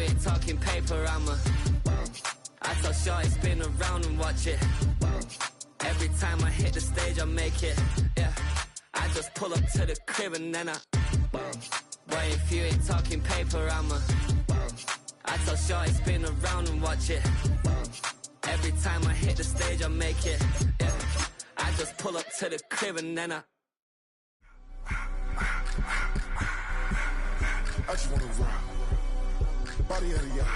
ain't talking paper, I tell shorty spin around and watch it. Every time I hit the stage, I make it. Yeah, I just pull up to the crib and then boy, if you ain't talking paper, I tell shorty spin around and watch it. Every time I hit the stage, I make it. Yeah, I just pull up to the crib and then I just wanna rock. Body out of y'all.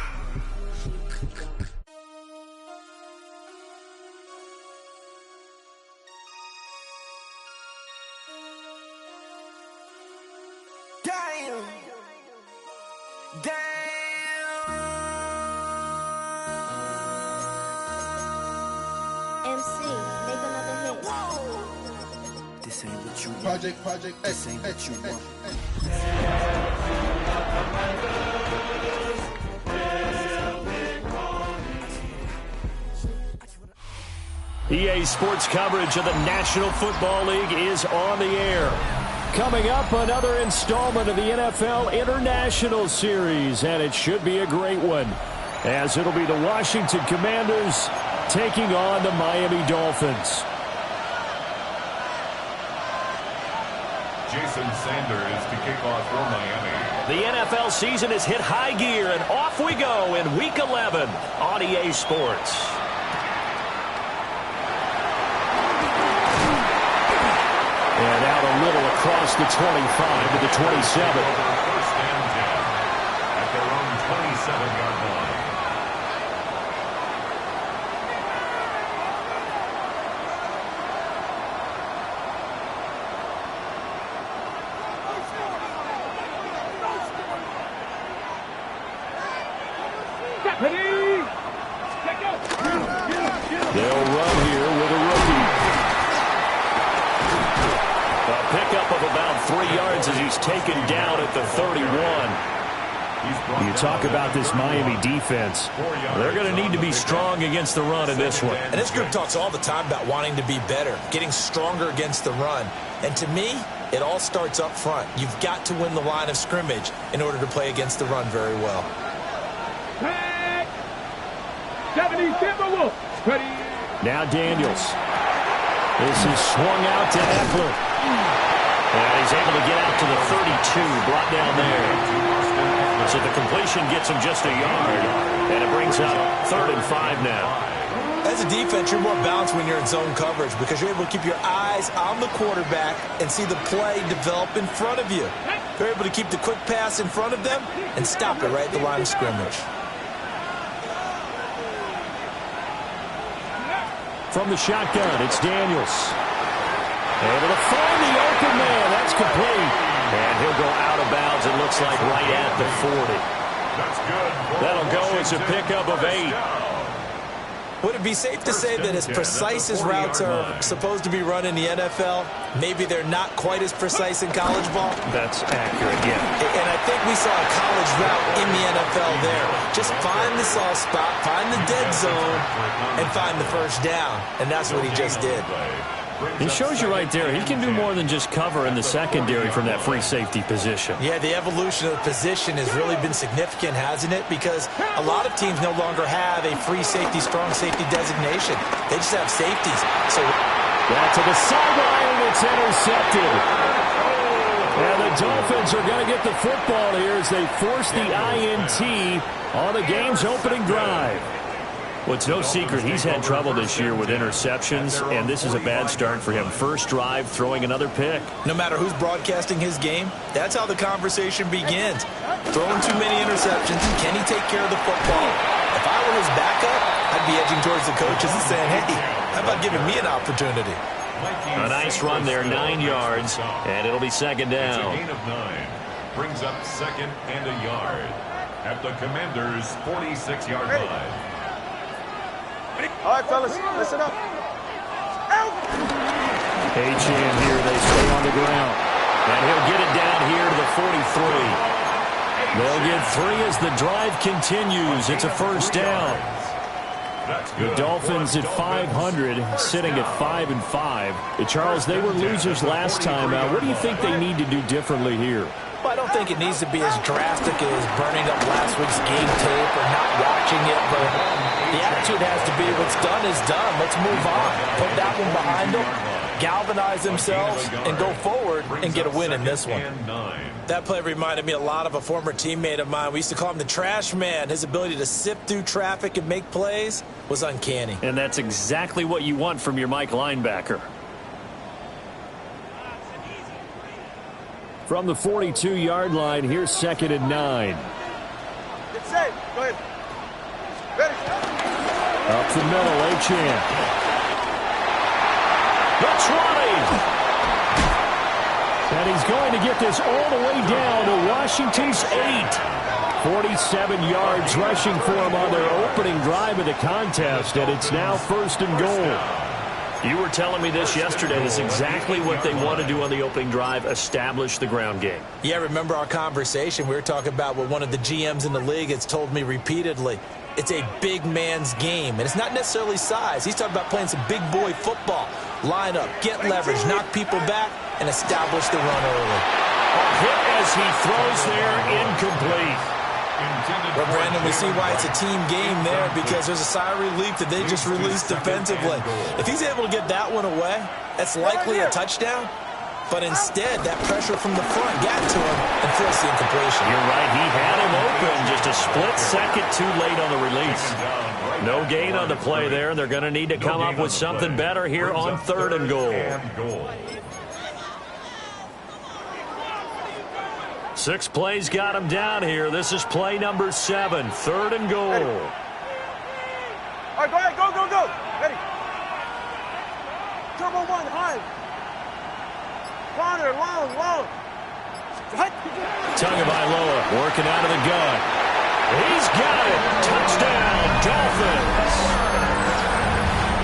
Damn. MC, make another hit. Whoa. This ain't what you want. Project, This ain't what you want. EA Sports coverage of the National Football League is on the air. Coming up, another installment of the NFL International Series, and it should be a great one, as it'll be the Washington Commanders taking on the Miami Dolphins. Jason Sanders to kick off for Miami. The NFL season has hit high gear, and off we go in Week 11 on EA Sports. And out a little across the 25 to the 27. First and 10 at their own 27-yard line. They'll run here with a rookie. A pickup of about 3 yards as he's taken down at the 31. You talk about this Miami defense. They're going to need to be strong against the run in this one. And this group talks all the time about wanting to be better, getting stronger against the run. And to me, it all starts up front. You've got to win the line of scrimmage in order to play against the run very well. 70 Timberwolves. Ready. Now Daniels. This is swung out to Eckler. And he's able to get out to the 32, brought down there. So the completion gets him just a yard, and it brings up 3rd and 5 now. As a defense, you're more balanced when you're in zone coverage because you're able to keep your eyes on the quarterback and see the play develop in front of you. You're able to keep the quick pass in front of them and stop it right at the line of scrimmage. From the shotgun, it's Daniels. Able to find the open man. That's complete. And he'll go out of bounds, it looks like, right at the 40. That's good. That'll go as a pickup of 8. Would it be safe to say that as precise as routes are supposed to be run in the NFL, maybe they're not quite as precise in college ball? That's accurate, yeah. And I think we saw a college route in the NFL there. Just find the soft spot, find the dead zone, and find the first down. And that's what he just did. It shows you right there, he can do more than just cover in the secondary from that free safety position. Yeah, the evolution of the position has really been significant, hasn't it? Because a lot of teams no longer have a free safety, strong safety designation. They just have safeties. So back to the sideline, and it's intercepted. And the Dolphins are going to get the football here as they force the INT on the game's opening drive. Well, it's no secret he's had trouble this year with interceptions, and this is a bad start for him. First drive, throwing another pick. No matter who's broadcasting his game, that's how the conversation begins. Throwing too many interceptions, can he take care of the football? If I were his backup, I'd be edging towards the coaches and saying, hey, how about giving me an opportunity? A nice run there, 9 yards, and it'll be second down. It's a gain of 9. Brings up 2nd and a yard at the Commanders' 46-yard line. All right, fellas, listen up. H.N. here, they stay on the ground. And he'll get it down here to the 43. They'll get 3 as the drive continues. It's a first down. The Dolphins at 500, sitting at 5-5. Charles, they were losers last time. What do you think they need to do differently here? Well, I don't don't think it needs to be as drastic as burning up last week's game tape or not watching it, but the attitude has to be what's done is done. Let's move on. Put that one behind them, galvanize themselves, and go forward and get a win in this one. That play reminded me a lot of a former teammate of mine. We used to call him the trash man. His ability to sift through traffic and make plays was uncanny. And that's exactly what you want from your Mike linebacker. From the 42-yard line, here's 2nd and 9. Get safe. Go ahead. Ready. Up the middle, A-Chan. The try. And he's going to get this all the way down to Washington's 8. 47 yards rushing for him on their opening drive of the contest, and it's now 1st and goal. You were telling me this yesterday. This is exactly what they want to do on the opening drive, establish the ground game. Yeah, remember our conversation? We were talking about what one of the GMs in the league has told me repeatedly. It's a big man's game, and it's not necessarily size. He's talking about playing some big boy football. Line up, get leverage, knock people back, and establish the run early. A hit as he throws there, incomplete. Well, Brandon, we see why it's a team game there, because there's a sigh of relief that they just released defensively. If he's able to get that one away, that's likely a touchdown. But instead, that pressure from the front got to him and forced the incompletion. You're right. He had him open, just a split second too late on the release. No gain on the play there, and they're going to need to come up with something better here on 3rd and goal. 6 plays got him down here. This is play number 7, 3rd and goal. Ready. All right, go ahead, go, go, go. Ready. Turbo 1, high. Corner, long. Tagovailoa working out of the gun. He's got it. Touchdown, Dolphins.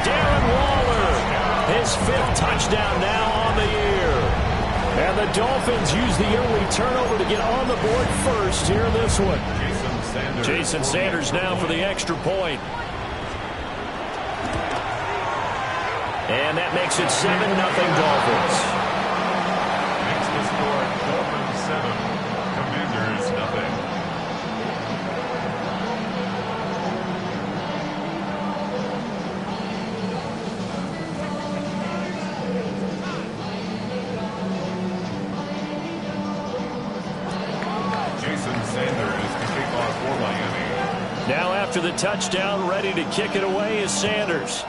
Darren Waller, his 5th touchdown now on the year. And the Dolphins use the early turnover to get on the board first here in this one. Jason Sanders now for the extra point. And that makes it 7-0 Dolphins. Makes the score Dolphins 7, Commanders nothing. Now after the touchdown, ready to kick it away is Sanders.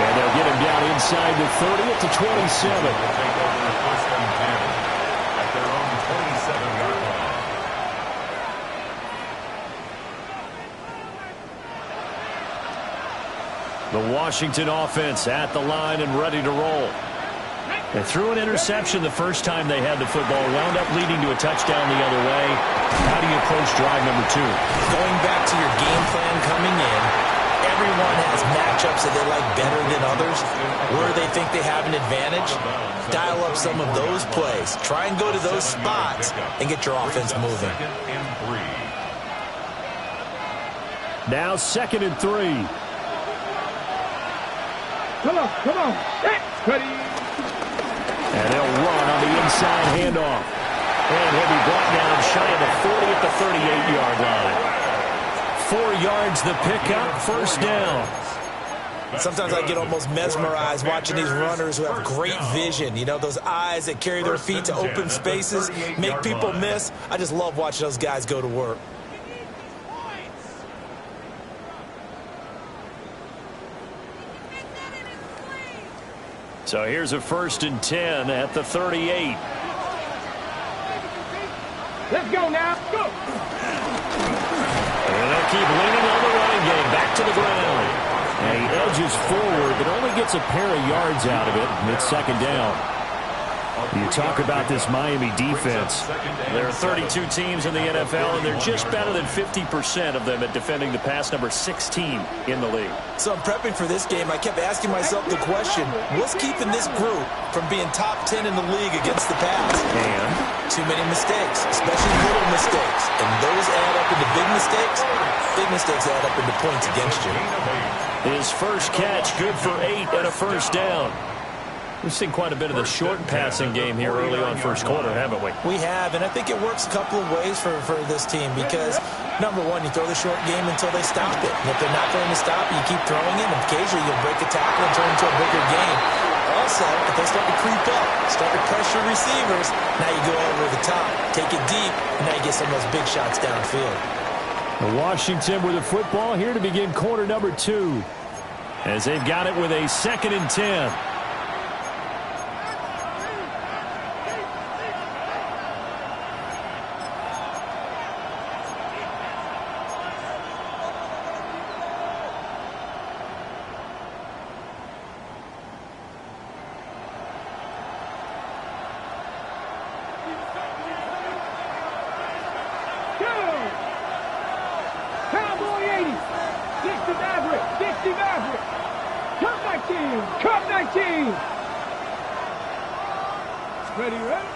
And they'll get him down inside the 30 at the 27. They'll take over 1st and 10 at their own 27-yard line. The Washington offense at the line and ready to roll. They threw an interception the first time they had the football, wound up leading to a touchdown the other way. How do you approach drive number 2? Going back to your game plan coming in, everyone has matchups that they like better than others. Where they think they have an advantage, dial up some of those plays. Try and go to those spots and get your offense moving. Now 2nd and 3. Come on. Ready. And they'll run on the inside handoff. And he'll be brought down shy of the 40 at the 38-yard line. 4 yards the pickup, 1st down. Sometimes I get almost mesmerized watching these runners who have great vision. You know, those eyes that carry their feet to open spaces, make people miss. I just love watching those guys go to work. So here's a 1st and 10 at the 38. Let's go now. Go. And they'll keep leaning on the running game. Back to the ground. And he edges forward, but only gets a pair of yards out of it. And it's 2nd down. You talk about this Miami defense. There are 32 teams in the NFL, and they're just better than 50% of them at defending the pass, number 16 in the league. So I'm prepping for this game. I kept asking myself the question, what's keeping this group from being top 10 in the league against the pass? And too many mistakes, especially little mistakes. And those add up into big mistakes. Big mistakes add up into points against you. his first catch, good for 8 and a first down. We've seen quite a bit of the short passing game here early on first quarter, haven't we? We have, and I think it works a couple of ways for this team because, number one, you throw the short game until they stop it. And if they're not going to stop it, you keep throwing it, and occasionally you'll break a tackle and turn into a bigger game. Also, if they start to creep up, start to pressure receivers, now you go over the top, take it deep, and now you get some of those big shots downfield. Washington with the football here to begin quarter number 2 as they've got it with a 2nd and 10.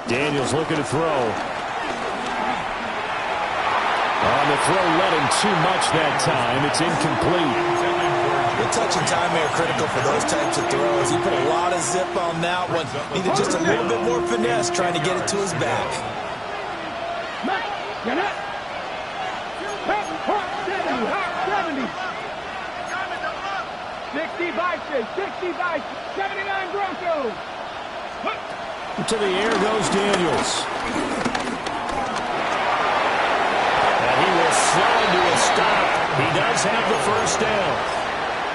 Daniels looking to throw. On the throw, led him too much that time. It's incomplete. The touch and time are critical for those types of throws. He put a lot of zip on that one. Needed just a little bit more finesse trying to get it to his back. 79 Broncos. To the air goes Daniels. And he will slow to a stop. He does have the first down.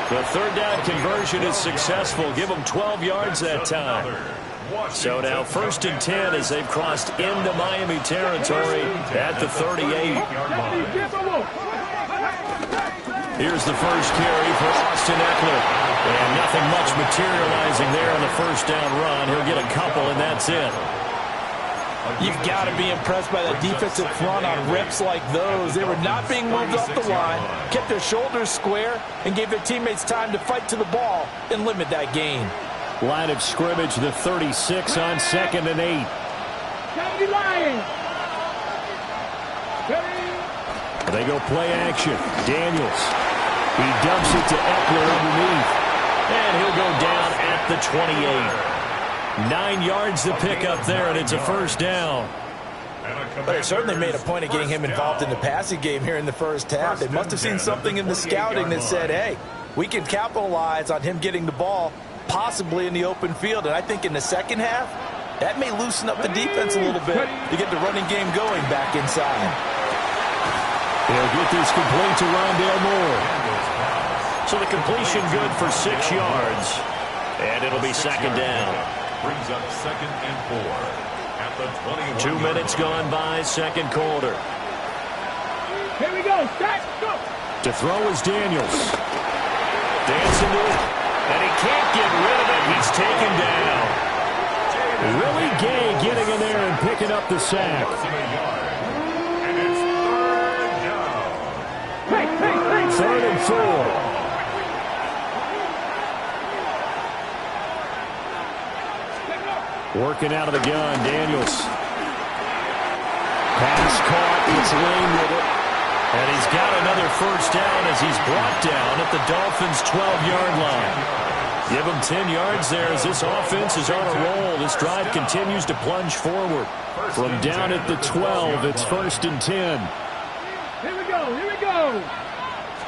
The third down conversion is successful. Give him 12 yards that time. So now 1st and 10 as they've crossed into Miami territory at the 38. Here's the first carry for Austin Eckler. And nothing much materializing there on the first down run. He'll get a couple, and that's it. You've got to be impressed by the defensive front on reps like those. They were not being moved off the line, kept their shoulders square, and gave their teammates time to fight to the ball and limit that gain. Line of scrimmage, the 36 on 2nd and 8. They go play action. Daniels. He dumps it to Eckler underneath. And he'll go down at the 28. 9 yards to pick up there, and it's a first down. But they certainly made a point of getting him involved in the passing game here in the first half. They must have seen something in the scouting that said, hey, we can capitalize on him getting the ball, possibly in the open field. And I think in the second half, that may loosen up the defense a little bit to get the running game going back inside. They'll get this complete to Rondale Moore. So the completion good for 6 yards. And it'll be 2nd down. Brings up 2nd and 4 at the 21. 2 minutes gone by, second quarter. Here we go. Start. Go. To throw is Daniels. Dancing to it. And he can't get rid of it. He's taken down. Willie Gay getting in there and picking up the sack. And it's 3rd down. 3rd and 4. Working out of the gun, Daniels. Pass caught, it's Lane with it. And he's got another first down as he's brought down at the Dolphins' 12-yard line. Give him 10 yards there as this offense is on a roll. This drive continues to plunge forward. From down at the 12, it's 1st and 10. Here we go. Here we go.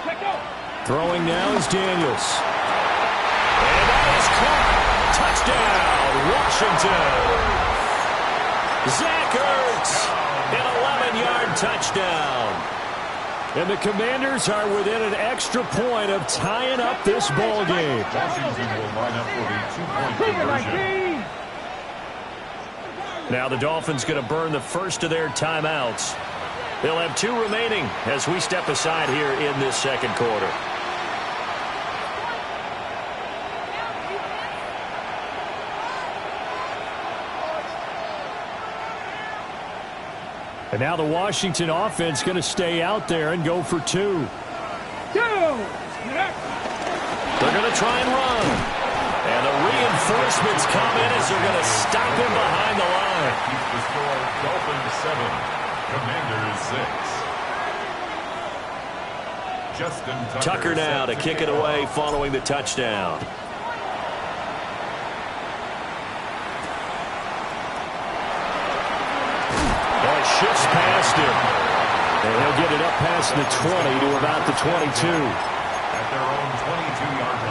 Check out. Throwing now is Daniels. And that is caught. Touchdown, Washington. Zach Ertz, an 11-yard touchdown. And the Commanders are within an extra point of tying up this ball game. Washington will line up for the 2-point conversion. Now the Dolphins going to burn the first of their timeouts. They'll have 2 remaining as we step aside here in this second quarter. And now the Washington offense going to stay out there and go for 2. They're going to try and run. And the reinforcements come in as they're going to stop him behind the line. Keeps the score Dolphins 7, Commanders 6. Justin Tucker now to kick it away following the touchdown. Shifts past him. And he'll get it up past the 20 to about the 22. At their own 22-yard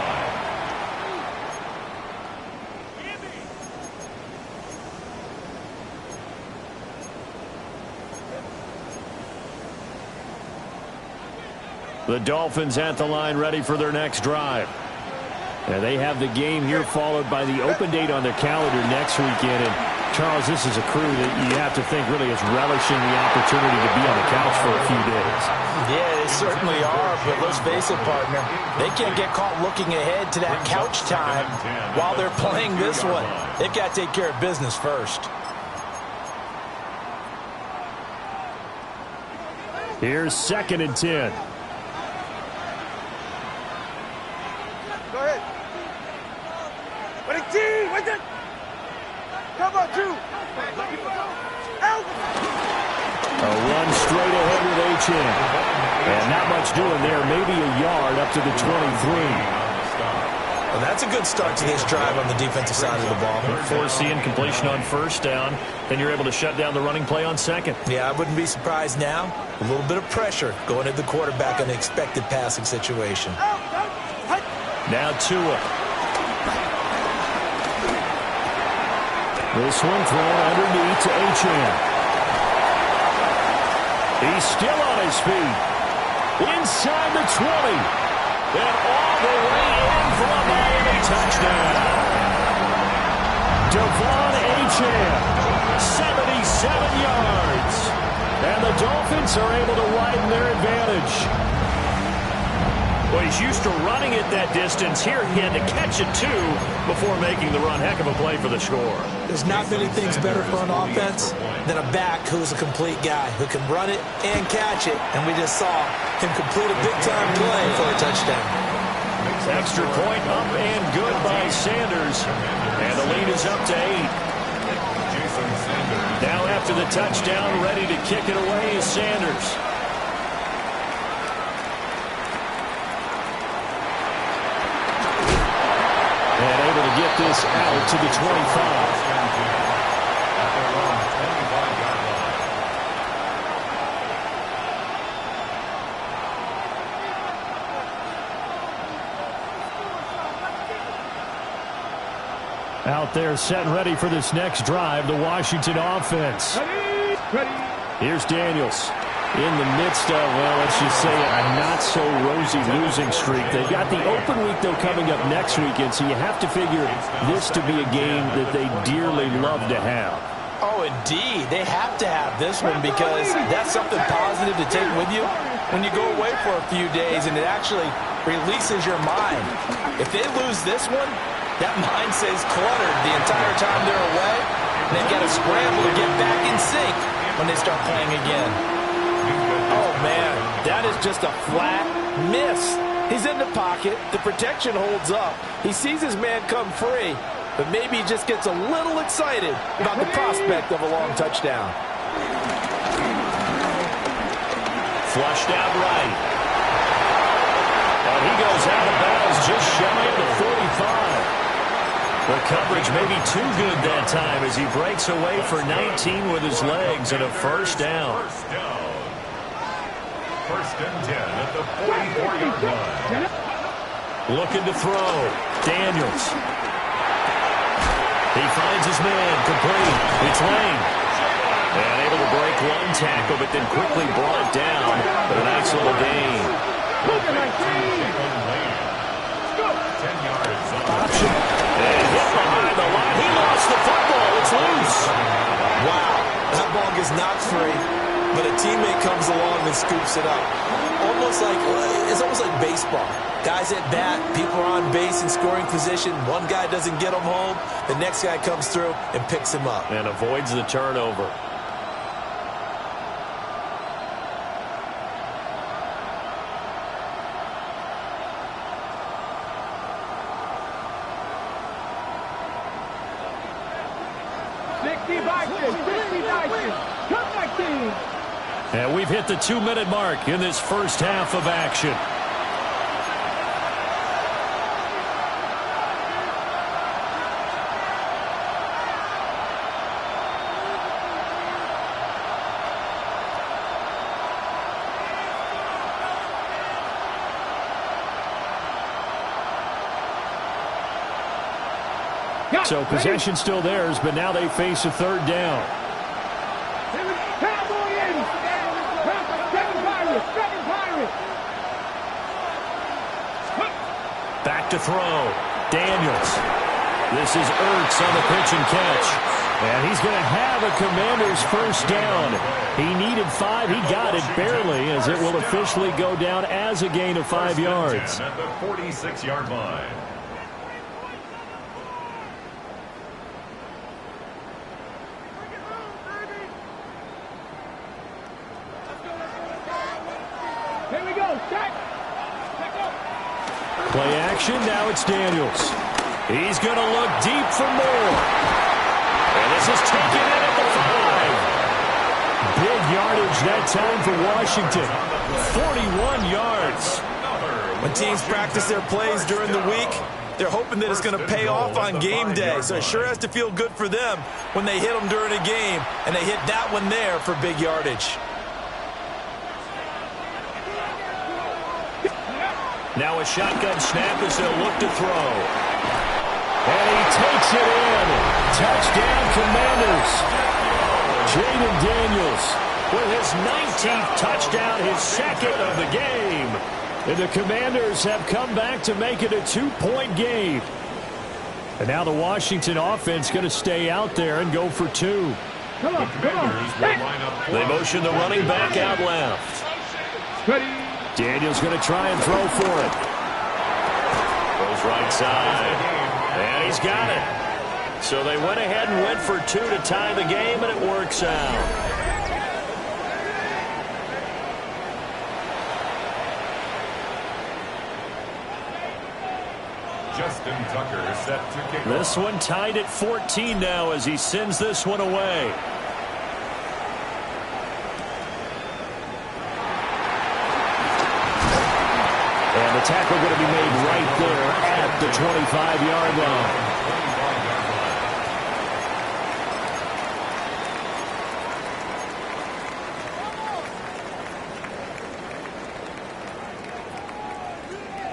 line. The Dolphins at the line ready for their next drive. And they have the game here followed by the open date on their calendar next weekend. And Charles, this is a crew that you have to think really is relishing the opportunity to be on the couch for a few days. Yeah, they certainly are, but let's face it, partner. They can't get caught looking ahead to that couch time while they're playing this one. They've got to take care of business first. Here's 2nd and 10. Go ahead. Wait it. Come on, 2. A run straight ahead with H.N. And not much doing there. Maybe a yard up to the 23. Well, that's a good start to this drive on the defensive side of the ball. Force the incompletion on 1st down. Then you're able to shut down the running play on 2nd. Yeah, I wouldn't be surprised now. A little bit of pressure going at the quarterback in an expected passing situation. Now Tua. This one thrown underneath to H.N. He's still on his feet. Inside the 20. And all the way in for a Miami touchdown. Devon H.N. 77 yards. And the Dolphins are able to widen their advantage. Well, he's used to running it that distance. Here he had to catch it, too, before making the run. Heck of a play for the score. There's not many things better for an offense than a back who's a complete guy who can run it and catch it. And we just saw him complete a big-time play for a touchdown. Extra point up and good by Sanders. And the lead is up to 8. Now after the touchdown, ready to kick it away is Sanders. And able to get this out to the 25. Out there set and ready for this next drive, the Washington offense. Here's Daniels. In the midst of, well, let's just say a not-so-rosy losing streak. They've got the open week, though, coming up next weekend, so you have to figure this to be a game that they dearly love to have. Oh, indeed. They have to have this one because that's something positive to take with you when you go away for a few days, and it actually releases your mind. If they lose this one, that mind stays cluttered the entire time they're away, and they've got to scramble to get back in sync when they start playing again. Oh, man, that is just a flat miss. He's in the pocket. The protection holds up. He sees his man come free, but maybe he just gets a little excited about the prospect of a long touchdown. Flushed out right. And he goes out of bounds just shy of the 45. The coverage may be too good that time as he breaks away for 19 with his legs and a 1st down. First and 10 at the 44-yard line. Looking to throw. Daniels. He finds his man complete. It's Lane. And able to break one tackle, but then quickly brought down. But a nice little gain. 10 yards. Option. And hit behind the line. He lost the football. It's loose. Wow. That ball gets knocked free, but a teammate comes along and scoops it up. It's almost like baseball. Guys at bat, people are on base in scoring position. One guy doesn't get him home. The next guy comes through and picks him up. And avoids the turnover. And we've hit the 2-minute mark in this first half of action. So possession still theirs, but now they face a third down. Back to throw. Daniels. This is Ertz on the pitch and catch. And he's going to have a Commanders first down. He needed 5. He got it barely, as it will officially go down as a gain of 5 yards. At the 46-yard line. Play action, now it's Daniels. He's going to look deep for more. And this is taken in at the 5. Big yardage that time for Washington. 41 yards. When teams practice their plays during the week, they're hoping that it's going to pay off on game day. So it sure has to feel good for them when they hit them during a game. And they hit that one there for big yardage. Now a shotgun snap as they'll look to throw. And he takes it in. Touchdown, Commanders. Jaden Daniels with his 19th touchdown, his second of the game. And the Commanders have come back to make it a 2-point game. And now the Washington offense going to stay out there and go for 2. Come on. They motion the running back out left. Daniels going to try and throw for it. Goes right side. And he's got it. So they went ahead and went for 2 to tie the game, and it works out. Justin Tucker set to kick off. This one tied at 14 now as he sends this one away. And the tackle going to be made right there at the 25-yard line.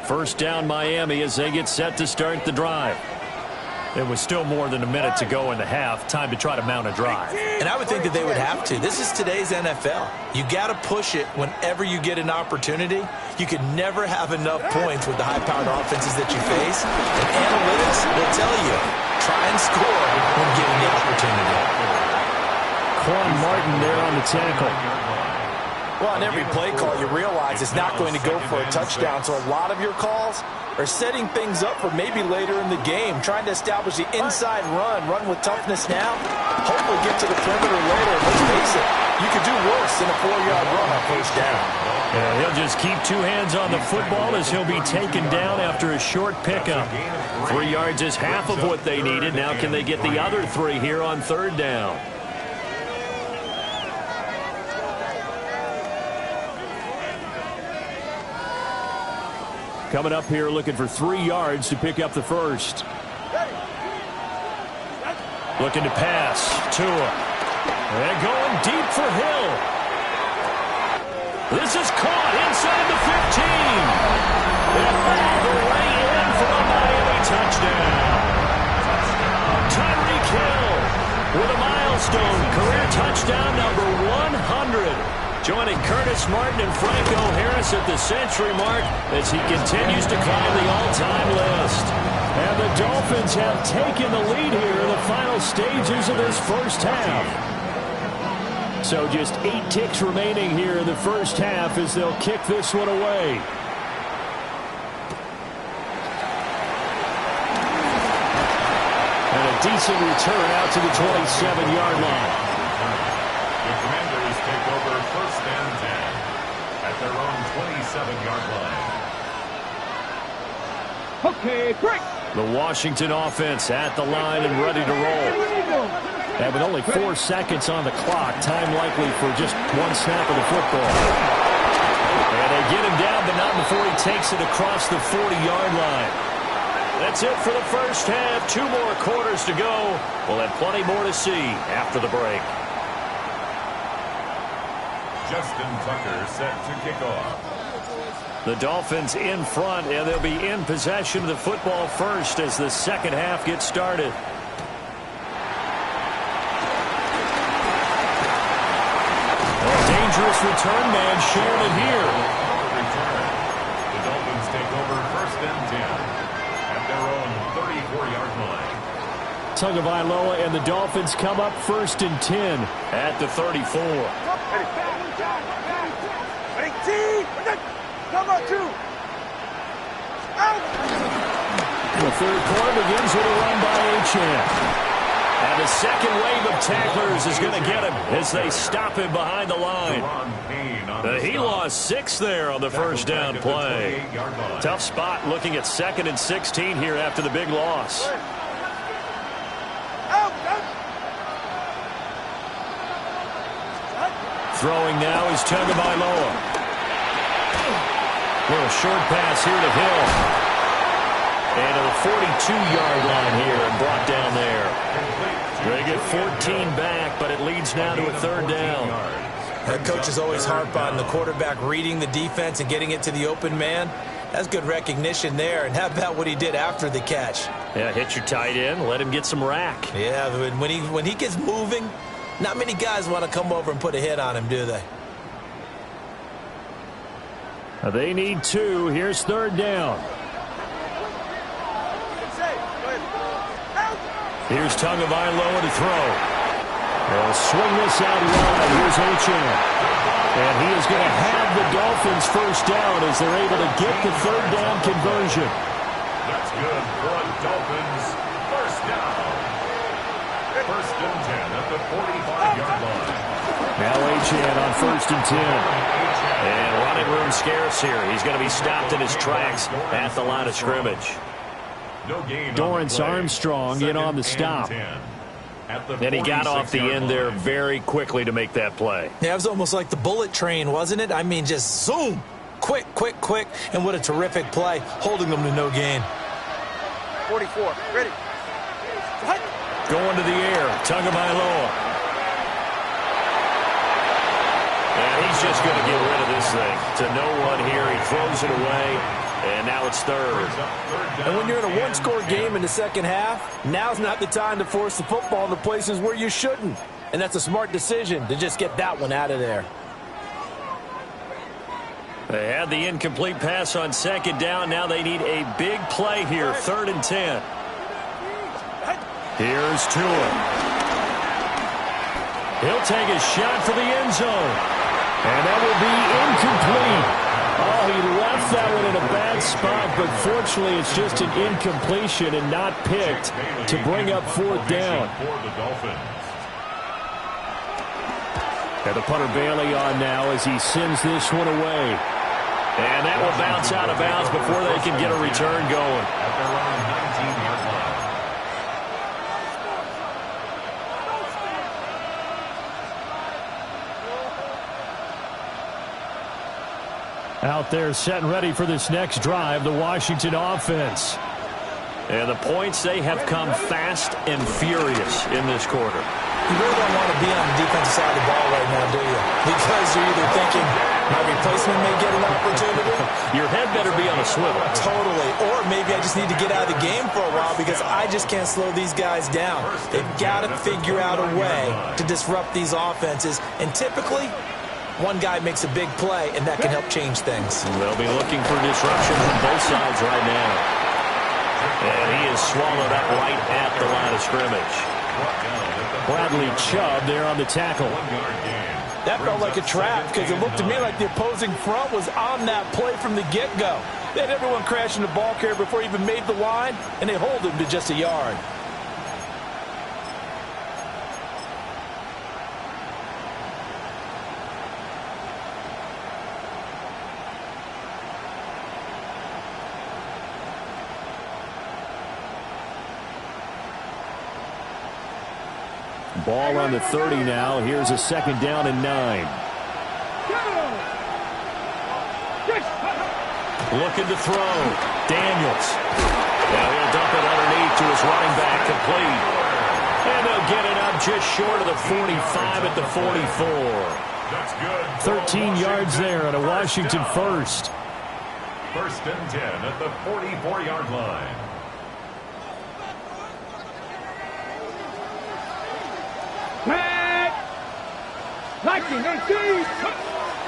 First down Miami as they get set to start the drive. There was still more than a minute to go in the half. Time to try to mount a drive. And I would think that they would have to. This is today's NFL. You got to push it whenever you get an opportunity. You could never have enough points with the high-powered offenses that you face. And analytics will tell you, try and score when given the opportunity. Quan Martin there on the tackle. Well, on every play call, you realize it's not going to go for a touchdown. So a lot of your calls are setting things up for maybe later in the game, trying to establish the inside run with toughness now, hopefully get to the perimeter later. Let's face it, you could do worse than a 4-yard run on first down. Yeah, he'll just keep 2 hands on the football as he'll be taken down after a short pickup. 3 yards is half of what they needed. Now can they get the other 3 here on third down? Coming up here looking for 3 yards to pick up the first. Looking to pass. Tua. And going deep for Hill. This is caught inside the 15. And all the way in for a Miami touchdown. Tyreek Hill with a milestone career touchdown number 100. Joining Curtis Martin and Franco Harris at the century mark as he continues to climb the all-time list. And the Dolphins have taken the lead here in the final stages of this first half. So just 8 ticks remaining here in the first half as they'll kick this one away. And a decent return out to the 27-yard line. The Commanders take over first and 10 at their own 27-yard line. Okay, break. The Washington offense at the line and ready to roll. And with only 4 seconds on the clock, time likely for just one snap of the football. And they get him down, but not before he takes it across the 40-yard line. That's it for the first half. 2 more quarters to go. We'll have plenty more to see after the break. Justin Tucker set to kick off. The Dolphins in front, and they'll be in possession of the football first as the second half gets started. Dangerous return man sharing it here. Return. The Dolphins take over 1st and 10 at their own 34-yard line. Tagovailoa and the Dolphins come up 1st and 10 at the 34. The third quarter begins with a run by yr1. And the second wave of tacklers is going to get him as they stop him behind the line. He lost 6 there on the first down play. Tough spot looking at 2nd and 16 here after the big loss. Throwing now is Tagovailoa. Little short pass here to Hill. And to the 42-yard line here and brought down there. They get 14 back, but it leads now to a 3rd down. That coach is always harp on the quarterback reading the defense and getting it to the open man. That's good recognition there. And how about what he did after the catch? Yeah, hit your tight end, let him get some rack. Yeah, when he gets moving, not many guys want to come over and put a hit on him, do they? They need 2. Here's 3rd down. Here's Tagovailoa to throw. They'll swing this out wide. Here's yr1. And he is going to have the Dolphins 1st down as they're able to get the 3rd down conversion. That's good for the Dolphins. 1st down. 1st and 10 at the 45-yard line. Now yr1 on 1st and 10. And running room scarce here. He's going to be stopped in his tracks at the line of scrimmage. No gain. Dorrance Armstrong in on the stop. And he got off the end there very quickly to make that play. Yeah, it was almost like the bullet train, wasn't it? I mean, just zoom. Quick, quick, quick. And what a terrific play, holding them to no gain. 44, ready. Going to the air, Tagovailoa. And he's just going to get rid of this thing. To no one here, he throws it away. And now it's 3rd. And when you're in a one-score game in the second half, now's not the time to force the football in the places where you shouldn't. And that's a smart decision to just get that one out of there. They had the incomplete pass on 2nd down. Now they need a big play here, 3rd and 10. Here's Tua. He'll take a shot for the end zone. And that will be incomplete. Oh, he left that one in a bad spot, but fortunately it's just an incompletion and not picked to bring up 4th down. And the punter Bailey on now as he sends this one away. And that will bounce out of bounds before they can get a return going. At their own 19-yard line. Out there set and ready for this next drive, the Washington offense. And the points, they have come fast and furious in this quarter. You really don't want to be on the defensive side of the ball right now, do you? Because you're either thinking, my replacement may get an opportunity. Your head better be on a swivel. Totally. Or maybe I just need to get out of the game for a while because I just can't slow these guys down. They've got to figure out a way to disrupt these offenses. And typically, one guy makes a big play, and that can help change things. They'll be looking for disruption from both sides right now. And he is swallowed up right at the line of scrimmage. Bradley Chubb there on the tackle. That felt like a trap because it looked to me like the opposing front was on that play from the get-go. They had everyone crashing the ball carrier before he even made the line, and they hold him to just a yard. Ball on the 30 now. Here's a second down and 9. Looking to throw. Daniels. Now he'll dump it underneath to his running back, complete. And they'll get it up just short of the 45 at the 44. 13 yards there at a Washington first. First and 10 at the 44-yard line.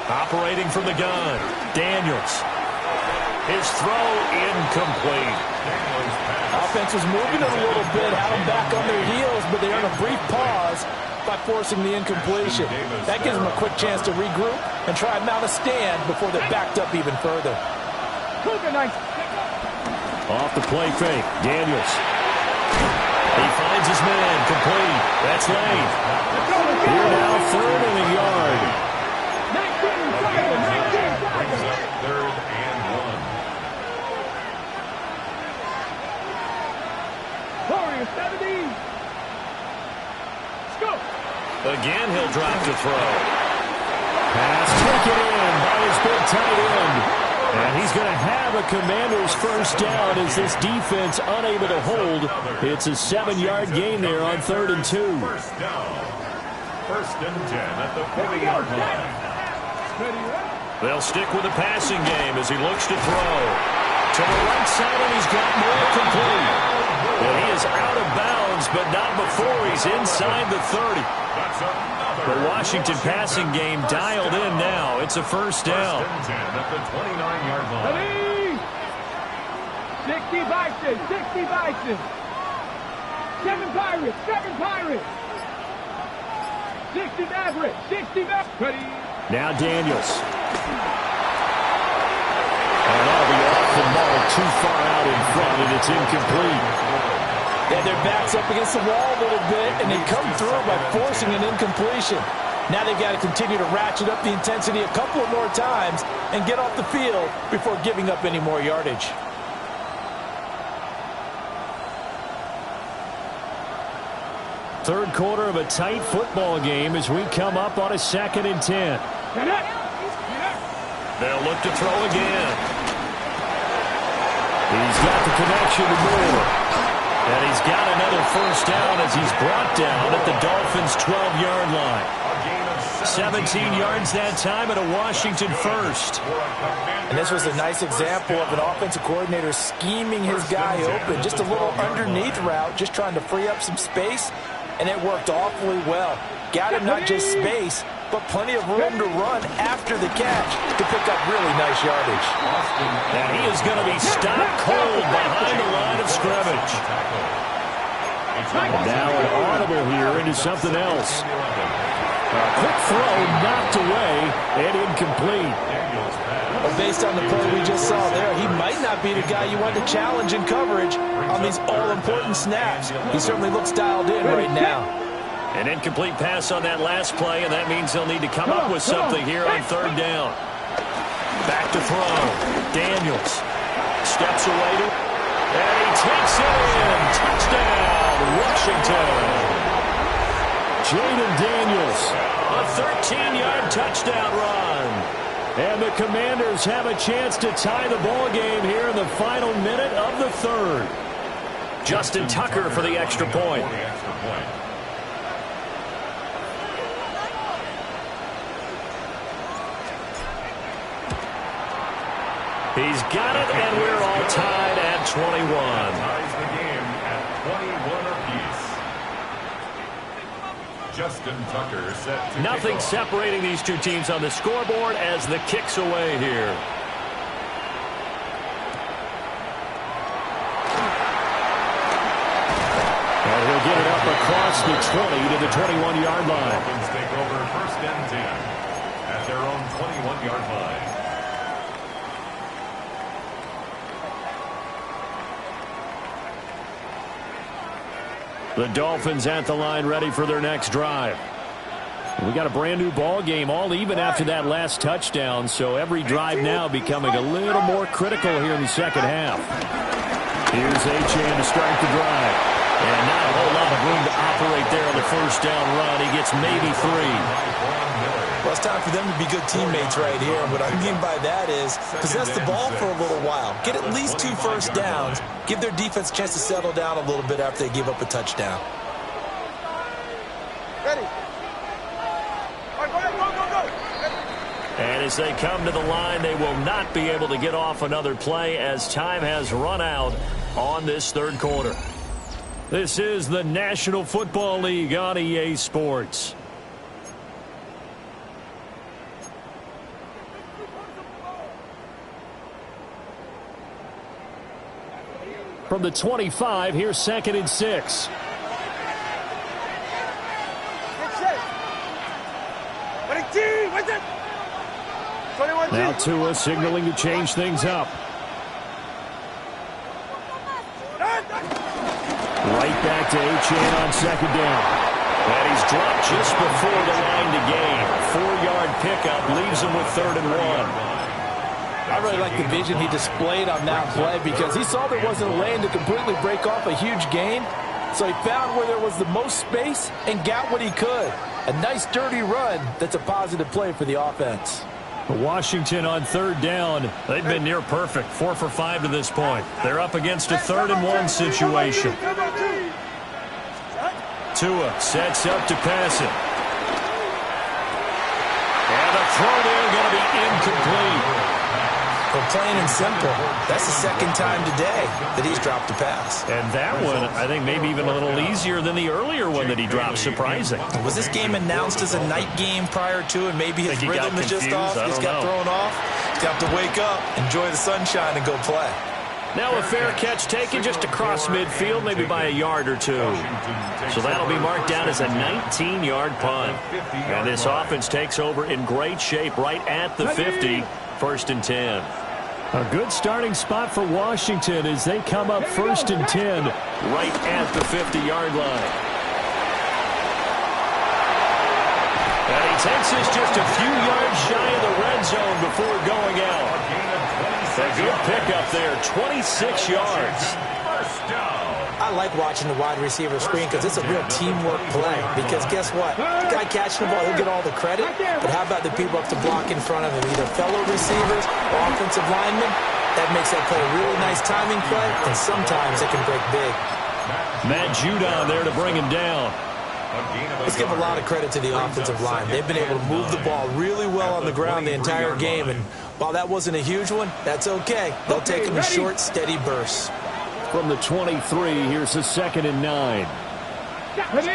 Operating from the gun. Daniels. His throw incomplete. Offense was moving it a little bit, had them back on their heels, but they earned a brief pause by forcing the incompletion. That gives them a quick chance to regroup and try and mount a stand before they're backed up even further. Off the play fake. Daniels. He finds his man. Complete. That's late. Here now, third and a yard. Third and 1. Again, he'll drop to throw. Pass taken in by his big tight end. And he's going to have a Commander's first down as this defense unable to hold. It's a 7-yard gain there on 3rd and 2. First down. First and 10 at the 40-yard line. They'll stick with the passing game as he looks to throw. To the right side, and he's got more complete. Well, he is out of bounds, but not before he's inside the 30. The Washington passing game dialed in now. It's a first down. First and 10 at the 29-yard line. 60 Vikings, 60 Vikings. 7 Pirates, 7 Pirates. 60 Mavericks, 60 Mavericks. Now Daniels. And that'll be off the mark, too far out in front, and it's incomplete. Yeah, their backs up against the wall a little bit, and they come through by forcing an incompletion. Now they've got to continue to ratchet up the intensity a couple of more times and get off the field before giving up any more yardage. Third quarter of a tight football game as we come up on a 2nd and 10. They'll look to throw again. He's got the connection to Moore. And he's got another first down as he's brought down at the Dolphins' 12-yard line. 17 yards that time at a Washington first. And this was a nice example of an offensive coordinator scheming his guy open. Just a little underneath route, just trying to free up some space, and it worked awfully well. Got him not just space, but plenty of room to run after the catch to pick up really nice yardage. And he is going to be stopped cold behind the line of scrimmage. Now an audible here into something else. A quick throw knocked away and incomplete. Well, based on the play we just saw there, he might not be the guy you want to challenge in coverage on these all-important snaps. He certainly looks dialed in right now. An incomplete pass on that last play, and that means they'll need to come up with something here on 3rd down. Back to throw. Daniels steps away to, and he takes it in. Touchdown, Washington. Jaden Daniels, a 13-yard touchdown run. And the Commanders have a chance to tie the ball game here in the final minute of the 3rd. Justin Tucker for the extra point. He's got it, and we're all tied at 21. Ties the game at 21 apiece. Justin Tucker set to Nothing separating these two teams on the scoreboard as the kick's away here. And he'll get it up across the 20 to the 21-yard line. Dolphins take over 1st and 10 at their own 21-yard line. The Dolphins at the line ready for their next drive. We got a brand new ball game, all even after that last touchdown, so every drive now becoming a little more critical here in the second half. Here's Achane to start the drive. And not a whole lot of room to operate there on the first down run. He gets maybe 3. Well, it's time for them to be good teammates right here. And what I mean by that is possess the ball for a little while. Get at least 2 first downs. Give their defense a chance to settle down a little bit after they give up a touchdown. Ready. All right, go. And as they come to the line, they will not be able to get off another play as time has run out on this third quarter. This is the National Football League on EA Sports. From the 25, here's 2nd and 6. Now Tua signaling to change things up. Right back to Achane on 2nd down. And he's dropped just before the line to gain. 4-yard pickup leaves him with 3rd and 1. I really like the vision he displayed on that play because he saw there wasn't a lane to completely break off a huge gain. So he found where there was the most space and got what he could. A nice dirty run that's a positive play for the offense. Washington on 3rd down. They've been near perfect. 4 for 5 to this point. They're up against a 3rd and 1 situation. Tua sets up to pass it. And the throw there going to be incomplete. Well, plain and simple, that's the 2nd time today that he's dropped a pass. And that one, I think, maybe even a little easier than the earlier one that he dropped. Surprising. Was this game announced as a night game prior to, and maybe his rhythm is just off? He's got thrown off. He's got to wake up, enjoy the sunshine, and go play. Now a fair catch taken just across midfield, maybe by a yard or 2. So that'll be marked down as a 19-yard punt. And this offense takes over in great shape right at the 50. 1st and 10. A good starting spot for Washington as they come up 1st and 10 right at the 50-yard line. And he takes us just a few yards shy of the red zone before going out. A good pickup there, 26 yards. I like watching the wide receiver screen because it's a real teamwork play. Because guess what? The guy catching the ball, he'll get all the credit. But how about the people up to block in front of him? Either fellow receivers or offensive linemen. That makes that play a really nice timing play. And sometimes it can break big. Matt Judon there to bring him down. Let's give a lot of credit to the offensive line. They've been able to move the ball really well on the ground the entire game. And while that wasn't a huge one, that's okay. They'll take them in short, steady bursts. From the 23, here's the 2nd and 9. And they'll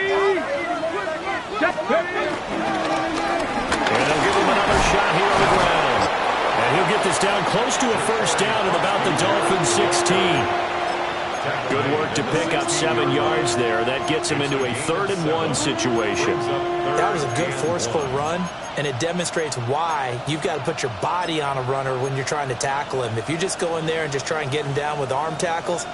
give him another shot here on the ground. And he'll get this down close to a 1st down at about the Dolphins 16. Good work to pick up 7 yards there. That gets him into a 3rd and 1 situation. That was a good forceful run, and it demonstrates why you've got to put your body on a runner when you're trying to tackle him. If you just go in there and just try and get him down with arm tackles,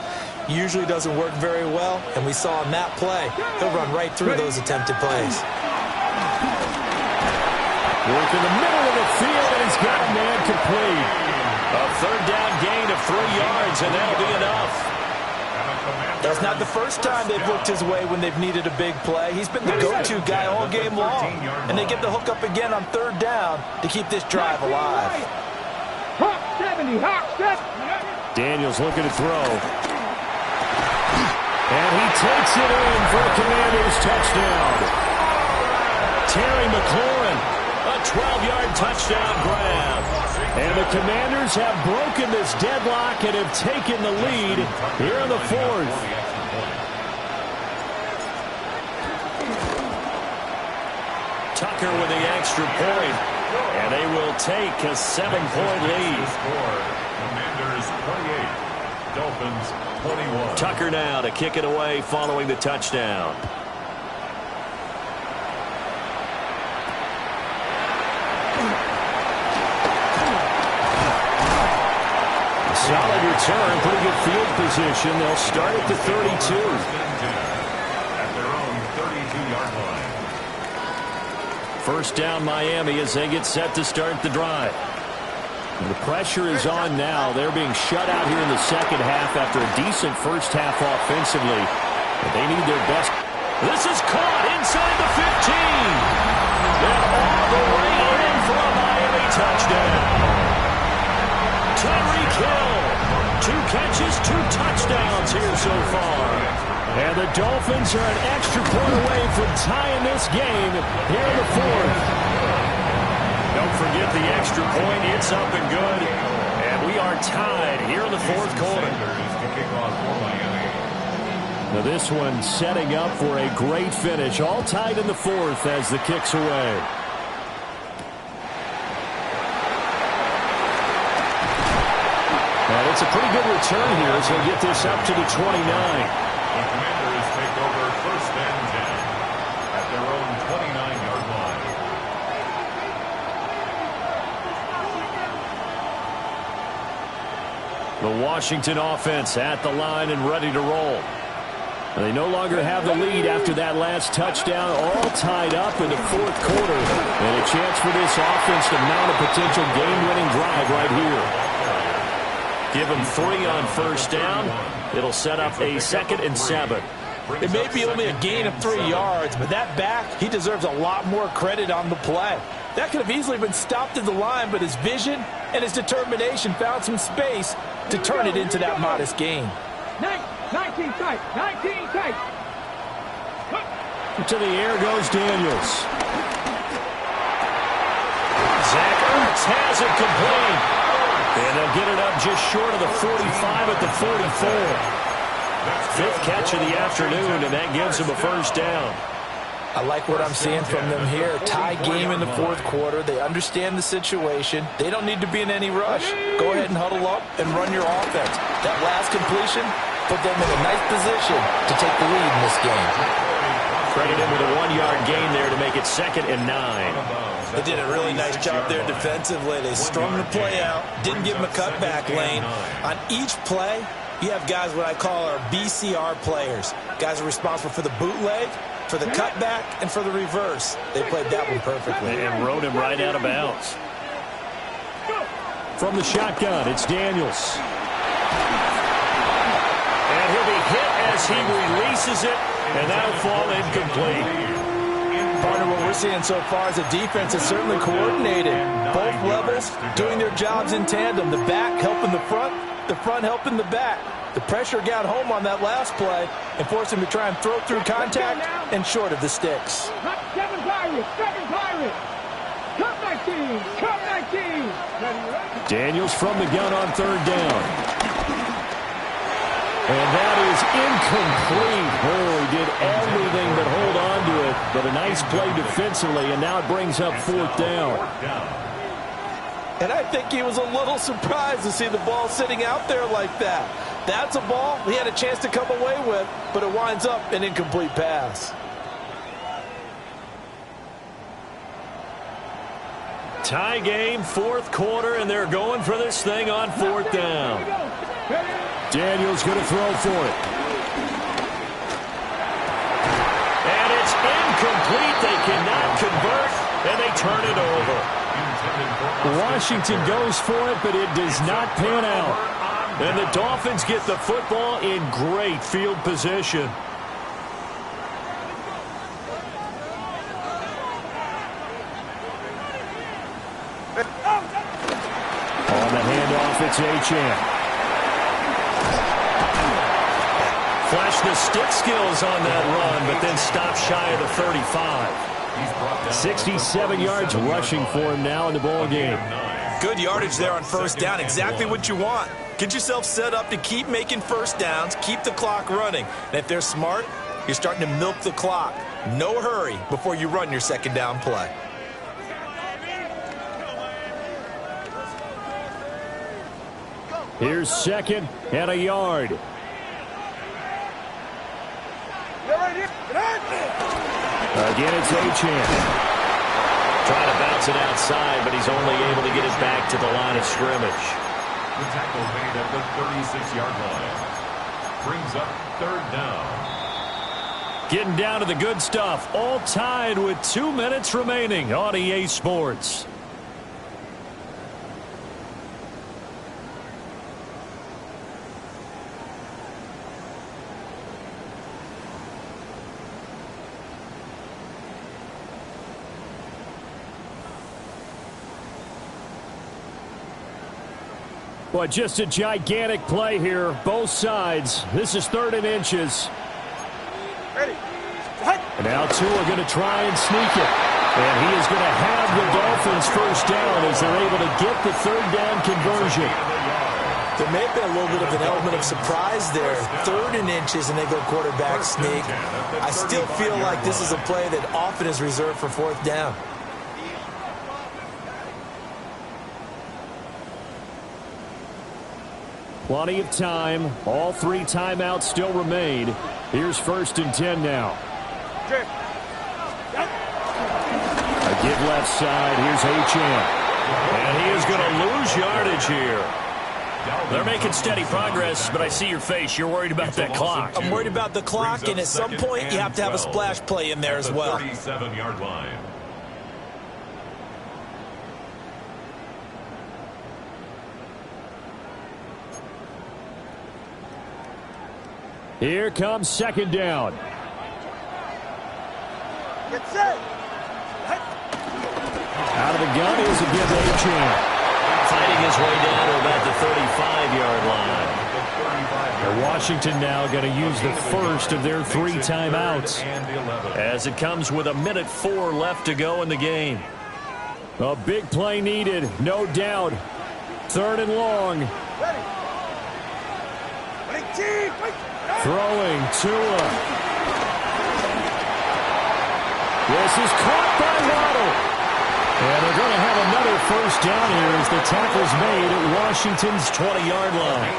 usually doesn't work very well, and we saw in that play, he'll run right through those attempted plays. Work in the middle of the field, and he's got a man complete. A 3rd down gain of 3 yards, and that'll be enough. That's not the first time they've looked his way when they've needed a big play. He's been the go-to guy all game long. And they get the hook up again on 3rd down to keep this drive alive. Daniels looking to throw. And he takes it in for the Commanders' touchdown. Terry McLaurin, a 12-yard touchdown grab. And the Commanders have broken this deadlock and have taken the lead here in the 4th. Tucker with the extra point. And they will take a 7-point lead. Commanders 28, Dolphins 21. Tucker now to kick it away following the touchdown. Solid return, pretty good field position. They'll start at the 32. At their own 32-yard line. First down Miami as they get set to start the drive. And the pressure is on now. They're being shut out here in the second half after a decent first half offensively. But they need their best. This is caught inside the 15. And all the way in for a Miami touchdown. Tyreek Hill. 2 catches, 2 touchdowns here so far. And the Dolphins are an extra point away from tying this game here in the 4th. Don't forget the extra point. It's up and good. And we are tied here in the 4th quarter. Now this one setting up for a great finish. All tied in the 4th as the kick's away. And it's a pretty good return here as he'll get this up to the 29. The Commanders take over 1st and 10 at their own 29-yard line. The Washington offense at the line and ready to roll. And they no longer have the lead after that last touchdown, all tied up in the 4th quarter. And a chance for this offense to mount a potential game-winning drive right here. Give them 3 on 1st down. It'll set up a 2nd and 7. It may be only a gain of 3 yards, but that back, he deserves a lot more credit on the play. That could have easily been stopped at the line, but his vision and his determination found some space to turn it into that modest gain. 19 tight, 19 tight. To the air goes Daniels. Zach Ertz has it complete. And they'll get it up just short of the 45 at the 44. 5th catch of the afternoon, and that gives him a 1st down. I like what I'm seeing from them here. Tie game in the 4th quarter. They understand the situation. They don't need to be in any rush. Go ahead and huddle up and run your offense. That last completion put them in a nice position to take the lead in this game. Credit him with a 1-yard gain there to make it 2nd and 9. They did a really nice job there defensively. They strung the play out, didn't give him a cutback lane. On each play, you have guys what I call our BCR players. Guys are responsible for the bootleg, for the cutback, and for the reverse. They played that one perfectly. And rode him right out of bounds. From the shotgun, it's Daniels. And he'll be hit as he releases it, and that'll fall incomplete. Partner, what we're seeing so far is the defense is certainly coordinated. Both levels doing their jobs in tandem. The back helping the front helping the back. The pressure got home on that last play and forced him to try and throw through contact and short of the sticks. 7 Pirates, 7 Pirates. Cut 19, cut 19. Daniels from the gun on 3rd down. And that is incomplete. Oh, he did everything but hold on to it. But a nice play defensively, and now it brings up 4th down. And I think he was a little surprised to see the ball sitting out there like that. That's a ball he had a chance to come away with, but it winds up an incomplete pass. Tie game, 4th quarter, and they're going for this thing on 4th down. Daniels going to throw for it. And it's incomplete. They cannot convert, and they turn it over. Washington goes for it, but it does not pan out. And the Dolphins get the football in great field position. On the handoff, it's Achane. Flashed the stick skills on that run, but then stopped shy of the 35. 67 yards rushing for him now in the ball game. Good yardage there on 1st down. Exactly what you want. Get yourself set up to keep making 1st downs, keep the clock running. And if they're smart, you're starting to milk the clock. No hurry before you run your 2nd down play. Here's 2nd and a yard. Again, it's Achane. Trying to bounce it outside, but he's only able to get it back to the line of scrimmage. The tackle made at the 36-yard line. Brings up 3rd down. Getting down to the good stuff. All tied with 2 minutes remaining on EA Sports. Well, just a gigantic play here, both sides. This is 3rd and inches. Ready. And now Tua are going to try and sneak it. And he is going to have the Dolphins first down as they're able to get the 3rd down conversion. There may have been a little bit of an element of surprise there. 3rd and inches, and they go quarterback sneak. I still feel like this is a play that often is reserved for 4th down. Plenty of time. All 3 timeouts still remain. Here's 1st and 10 now. A give left side. Here's H.N. And he is going to lose yardage here. They're making steady progress, but I see your face. You're worried about that clock. I'm worried about the clock, and at some point you have to have a splash play in there as well. 37-yard line. Here comes 2nd down. Get set. Out of the gun, here's a give to H.N. Fighting his way down to about the 35-yard line. And Washington now going to use the first of their 3 timeouts. As it comes with 1:04 left to go in the game. A big play needed, no doubt. 3rd and long. Ready. Throwing Tua. This is caught by Waddle. And they're going to have another first down here as the tackle's made at Washington's 20-yard line.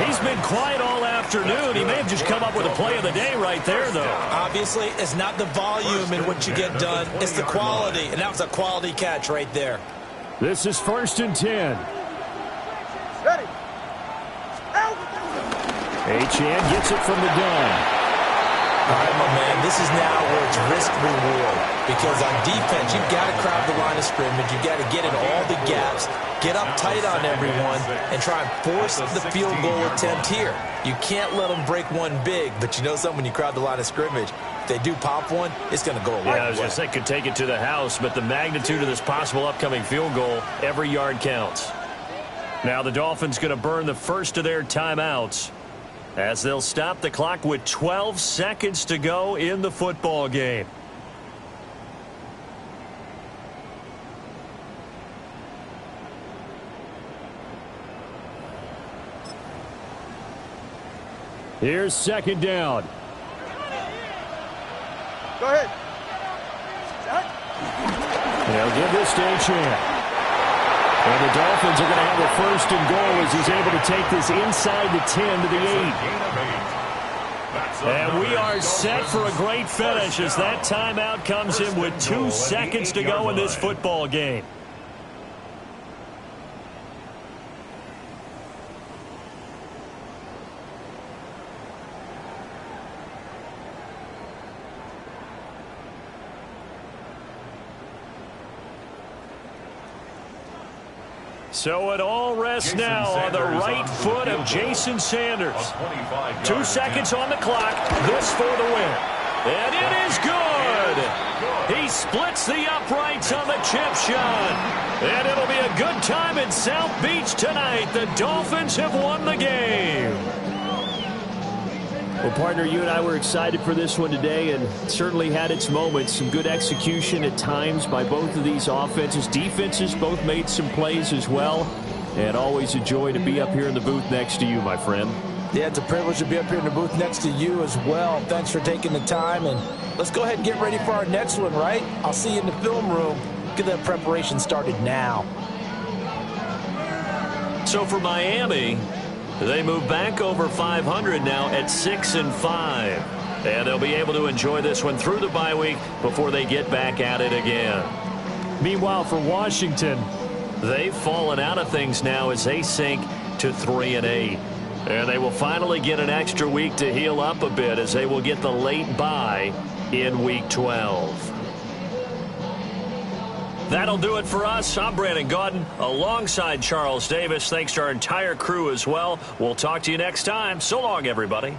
He's been quiet all afternoon. He may have just come up with a play of the day right there, though. Obviously, it's not the volume in what you get done. It's the quality, and that was a quality catch right there. This is 1st and 10. Ready. H.N. gets it from the gun. All right, my man, this is now where it's risk-reward. Because on defense, you've got to crowd the line of scrimmage. You've got to get in all the gaps, get up tight on everyone, and try and force the field goal attempt here. You can't let them break one big, but you know something, when you crowd the line of scrimmage, if they do pop one, it's going to go a long way. I was going to say, could take it to the house, but the magnitude of this possible upcoming field goal, every yard counts. Now the Dolphins going to burn the first of their timeouts, as they'll stop the clock with 12 seconds to go in the football game. Here's 2nd down. Go ahead. They'll give this to H.N. And the Dolphins are going to have a 1st and goal as he's able to take this inside the 10 to the 8. And we are set for a great finish as that timeout comes in with 2 seconds to go in this football game. So it all rests now on the right foot of Jason Sanders. 2 seconds on the clock. This for the win. And it is good. He splits the uprights on the chip shot. And it'll be a good time in South Beach tonight. The Dolphins have won the game. Well, partner, you and I were excited for this one today, and certainly had its moments. Some good execution at times by both of these offenses. Defenses both made some plays as well. And always a joy to be up here in the booth next to you, my friend. Yeah, it's a privilege to be up here in the booth next to you as well. Thanks for taking the time, and let's go ahead and get ready for our next one, right? I'll see you in the film room. Get that preparation started now. So for Miami, they move back over 500 now at 6-5. And they'll be able to enjoy this one through the bye week before they get back at it again. Meanwhile, for Washington, they've fallen out of things now as they sink to 3-8. And they will finally get an extra week to heal up a bit as they will get the late bye in Week 12. That'll do it for us. I'm Brandon Gaudin alongside Charles Davis. Thanks to our entire crew as well. We'll talk to you next time. So long, everybody.